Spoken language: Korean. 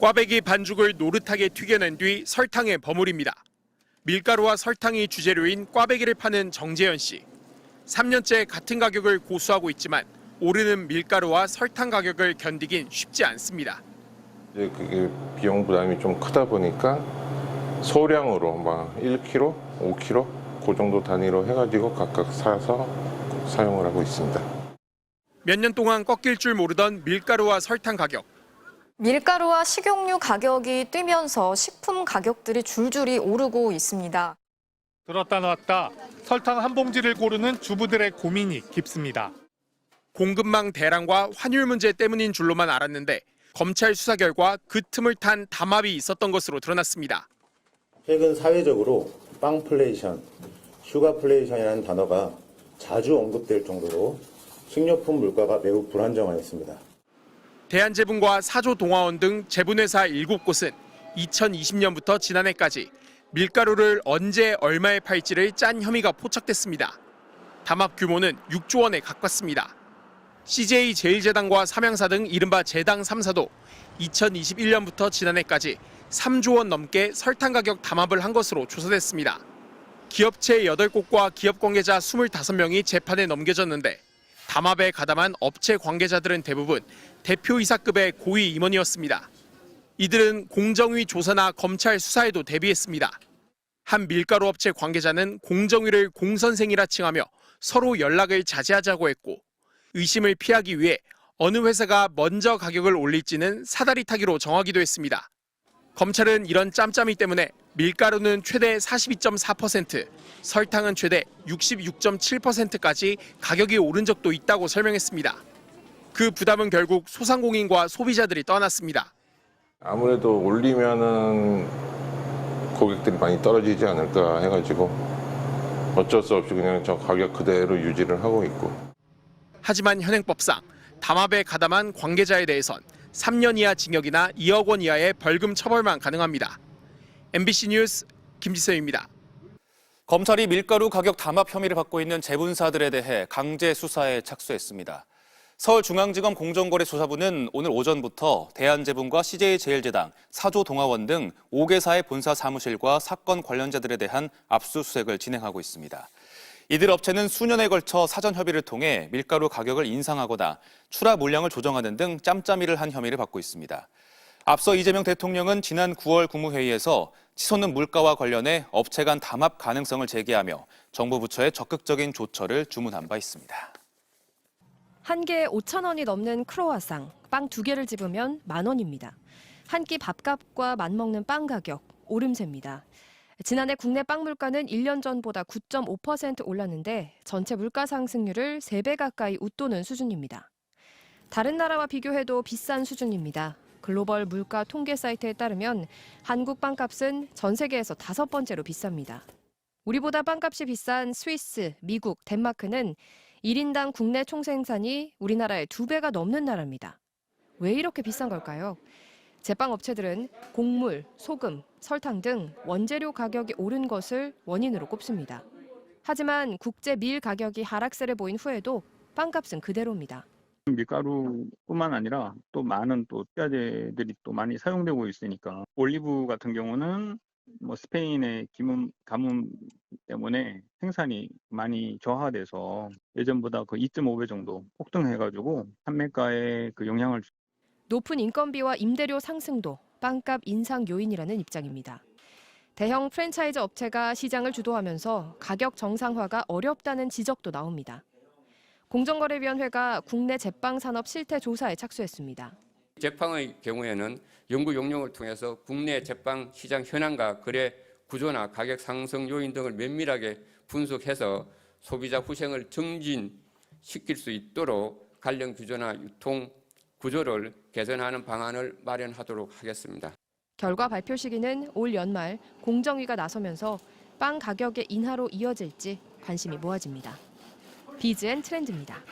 꽈배기 반죽을 노릇하게 튀겨낸 뒤 설탕에 버무립니다. 밀가루와 설탕이 주재료인 꽈배기를 파는 정재현 씨. 3년째 같은 가격을 고수하고 있지만 오르는 밀가루와 설탕 가격을 견디긴 쉽지 않습니다. 이제 그게 비용 부담이 좀 크다 보니까 소량으로 막 1kg, 5kg 그 정도 단위로 해가지고 각각 사서 사용을 하고 있습니다. 몇 년 동안 꺾일 줄 모르던 밀가루와 설탕 가격. 밀가루와 식용유 가격이 뛰면서 식품 가격들이 줄줄이 오르고 있습니다. 들었다 놨다 설탕 한 봉지를 고르는 주부들의 고민이 깊습니다. 공급망 대란과 환율 문제 때문인 줄로만 알았는데 검찰 수사 결과 그 틈을 탄 담합이 있었던 것으로 드러났습니다. 최근 사회적으로 빵플레이션, 슈가플레이션이라는 단어가 자주 언급될 정도로 식료품 물가가 매우 불안정하였습니다. 대한제분과 사조동화원 등 제분회사 7곳은 2020년부터 지난해까지 밀가루를 언제 얼마에 팔지를 짠 혐의가 포착됐습니다. 담합 규모는 6조 원에 가깝습니다. CJ제일제당과 삼양사 등 이른바 제당 3사도 2021년부터 지난해까지 3조 원 넘게 설탕 가격 담합을 한 것으로 조사됐습니다. 기업체 8곳과 기업 관계자 25명이 재판에 넘겨졌는데 담합에 가담한 업체 관계자들은 대부분 대표이사급의 고위 임원이었습니다. 이들은 공정위 조사나 검찰 수사에도 대비했습니다. 한 밀가루 업체 관계자는 공정위를 공선생이라 칭하며 서로 연락을 자제하자고 했고 의심을 피하기 위해 어느 회사가 먼저 가격을 올릴지는 사다리 타기로 정하기도 했습니다. 검찰은 이런 짬짬이 때문에 밀가루는 최대 42.4%, 설탕은 최대 66.7%까지 가격이 오른 적도 있다고 설명했습니다. 그 부담은 결국 소상공인과 소비자들이 떠났습니다. 아무래도 올리면은 고객들이 많이 떨어지지 않을까 해가지고 어쩔 수 없이 그냥 저 가격 그대로 유지를 하고 있고. 하지만 현행법상 담합에 가담한 관계자에 대해선 3년 이하 징역이나 2억 원 이하의 벌금 처벌만 가능합니다. MBC 뉴스 김지서입니다. 검찰이 밀가루 가격 담합 혐의를 받고 있는 제분사들에 대해 강제 수사에 착수했습니다. 서울중앙지검 공정거래조사부는 오늘 오전부터 대한제분과 CJ제일제당, 사조동화원 등 5개사의 본사 사무실과 사건 관련자들에 대한 압수수색을 진행하고 있습니다. 이들 업체는 수년에 걸쳐 사전 협의를 통해 밀가루 가격을 인상하거나 출하 물량을 조정하는 등 짬짬이를 한 혐의를 받고 있습니다. 앞서 이재명 대통령은 지난 9월 국무회의에서 치솟는 물가와 관련해 업체 간 담합 가능성을 제기하며 정부 부처에 적극적인 조처를 주문한 바 있습니다. 한 개에 5,000원이 넘는 크로와상, 빵 2개를 집으면 10,000원입니다. 한 끼 밥값과 맞먹는 빵 가격, 오름세입니다. 지난해 국내 빵 물가는 1년 전보다 9.5% 올랐는데 전체 물가 상승률을 3배 가까이 웃도는 수준입니다. 다른 나라와 비교해도 비싼 수준입니다. 글로벌 물가 통계 사이트에 따르면 한국 빵값은 전 세계에서 5번째로 비쌉니다. 우리보다 빵값이 비싼 스위스, 미국, 덴마크는 1인당 국내 총생산이 우리나라의 2배가 넘는 나라입니다. 왜 이렇게 비싼 걸까요? 제빵 업체들은 곡물, 소금, 설탕 등 원재료 가격이 오른 것을 원인으로 꼽습니다. 하지만 국제 밀 가격이 하락세를 보인 후에도 빵값은 그대로입니다. 밀가루뿐만 아니라 또 많은 또 식자재들이 또 많이 사용되고 있으니까 올리브 같은 경우는 스페인의 가뭄 때문에 생산이 많이 저하돼서 예전보다 그 2.5배 정도 폭등해가지고 판매가에 그 영향을. 높은 인건비와 임대료 상승도 빵값 인상 요인이라는 입장입니다. 대형 프랜차이즈 업체가 시장을 주도하면서 가격 정상화가 어렵다는 지적도 나옵니다. 공정거래위원회가 국내 제빵 산업 실태 조사에 착수했습니다. 제빵의 경우에는 연구 용역을 통해서 국내 제빵 시장 현황과 거래 구조나 가격 상승 요인 등을 면밀하게 분석해서 소비자 후생을 증진시킬 수 있도록 관련 규제나 유통 구조를 개선하는 방안을 마련하도록 하겠습니다. 결과 발표 시기는 올 연말 공정위가 나서면서 빵 가격의 인하로 이어질지 관심이 모아집니다. BGN 트렌드입니다.